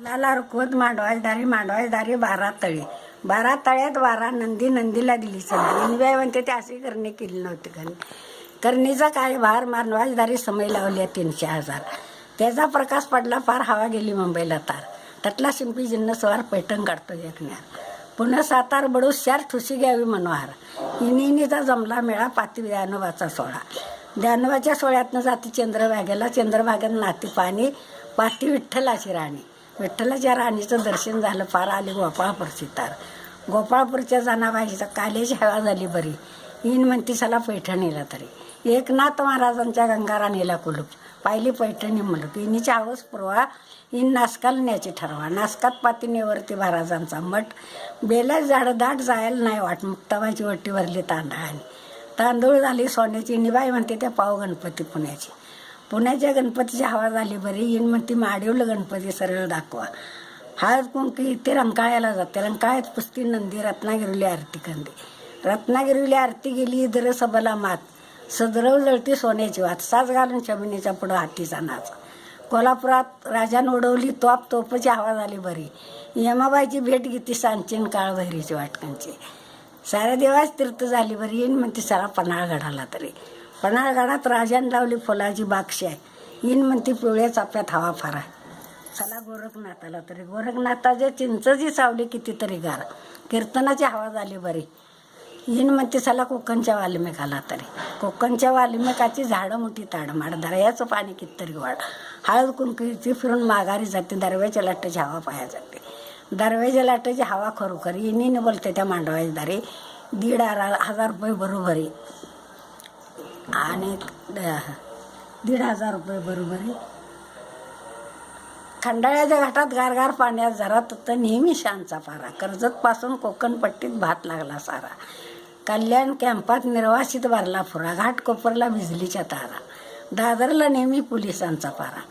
लाला रुकवत मांडवाजदारी 12 तळे. 12 तळ्यात 12 नंदी, नंदीला दिली संधी. इनबाई म्हणते ते अशी करणी केली नव्हती. करणीचा काय भार मांडवाजदारी समय लावली 300,000. त्याचा प्रकाश पडला फार हवा गेली मुंबईला तार. तटला शिंपी जिन्नसवार पैठण काढतो एकण्यार. पुन्हा सातार बडूस 4 ठुशी घ्यावी मनोहार. इनिचा जमला मेळा पाती द्यानोबाचा सोहळा. द्यानोबाच्या सोहळ्यातनं जाती चंद्रभागेला. चंद्रभागेत नाती पाणी पाती विठ्ठलाची राणी. विठ्ठलाच्या राणीचं दर्शन झालं फार आली गोपाळपूरची तार. गोपाळपूरच्या जनाबाईचा काल्याची हवा झाली बरी. इन म्हणती सला पैठणीला तरी. एकनाथ महाराजांच्या गंगाराणीला कुलूप. पाहिली पैठणी मुलूक. इनीची हवस पुरवा इन नासकाला न्यायची ठरवा. नासकात पाती नेवरती महाराजांचा मठ. बेला झाडं दाट जायला नाही वाट. मुक्ताबाईची वट्टी भरली तांदळाने. तांदूळ झाली सोन्याची. इनीबाई म्हणते त्या पाव गणपती पुण्याची. पुण्याच्या गणपतीची हवा झाली बरी. इन म्हणती माडिवलं गणपती सरळ दाखवा. हळद कुंकी इथे रंकाळ्याला जाते. रंकाळ्यात पुसती नंदी. रत्नागिरीली आरती कंदी. रत्नागिरीली आरती गेली इधर सबला मात. सदरव जळती सोन्याची वात. साज घालून शमिनीच्या पुढं हातीचा नाच. कोल्हापुरात राजानं उडवली तोपची हवा झाली बरी. यमाबाईची भेट घेतली सांचीन काळभैरीची वाटकांची. साऱ्या देवाची तीर्थ झाली बरी. इन म्हणते सारा पन्हाळगडाला तरी. पन्हाळगडात राजानं लावली फुलाची बागशी आहे. इन म्हणती पिवळ्या चाफ्यात हवा फार आहे. चला गोरखनाथाला तरी. गोरखनाथाच्या चिंचची सावली कितीतरी गार. कीर्तनाची हवा झाली बरी. इन म्हणते चला कोकणच्या वाल्मिकाला तरी. कोकणच्या वाल्मिकाची झाडं मोठी ताडमाड. दर्याचं पाणी कितीतरी वाढ. हळद कुंकीची फिरून माघारी जाते. दरव्याच्या लाटेची हवा पाया जाते. दरव्याच्या लाटेची हवा खरोखरी. इनीने बोलते त्या मांडवाजदारी. 1,500 रुपये बरोबरी. आणि 1,500 रुपये बरोबरी. खंडाळ्याच्या घाटात गारगार पाण्यात जरा तर नेहमी शांतचा पारा. कर्जत पासून कोकणपट्टीत भात लागला सारा. कल्याण कॅम्पात निर्वासित भरला फुरा. घाटकोपरला बिजलीच्या तारा. दादरला नेहमी पोलिसांचा पारा.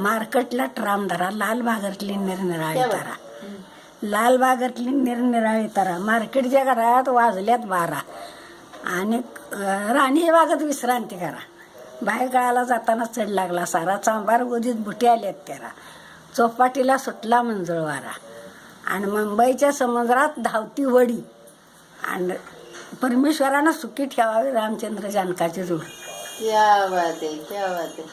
मार्केटला ट्राम धरा. लालबागतली निरनिराळी तारा. लालबागतली निरनिराळी तारा. मार्केटच्या घरात वाजल्यात 12. आणि राणी बागत विश्रांती करा. बाहेर काळाला जाताना चढ लागला सारा. चांभार गोदीत बुटी आल्यात त्याला. चौपाटीला सुटला मंजुळ वारा. आणि मुंबईच्या समुद्रात धावती वडी. आणि परमेश्वरानं सुखी ठेवावी रामचंद्र जानकाची जोड. क्या बात आहे, क्या बात आहे.